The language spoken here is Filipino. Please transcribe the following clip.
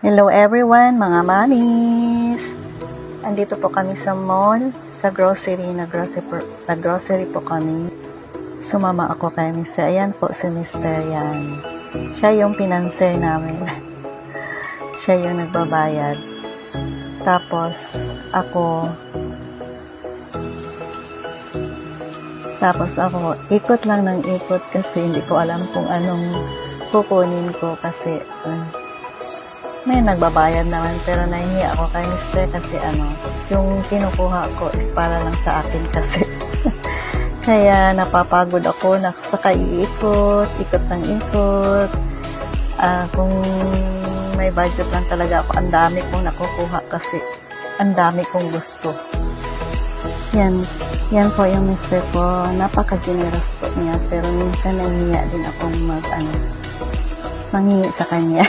Hello everyone, mga mamis! Andito po kami sa mall, sa grocery, nag-grocery po kami. Sumama ako kay Mr. Ayan po si Mr. Yan. Siya yung pinanser namin. Siya yung nagbabayad. Tapos ako, ikot lang ng ikot kasi hindi ko alam kung anong kukunin ko kasi may nagbabayad naman pero nahihiya ako kay Mr. kasi yung kinukuha ko is para lang sa akin kasi kaya napapagod ako saka iikot ng ikot. Kung may budget lang talaga ako, ang dami kong nakukuha kasi ang dami kong gusto. Yan po yung Mr. ko, napaka-generous po niya pero minsan nahihiya din akong manghingi sa kanya.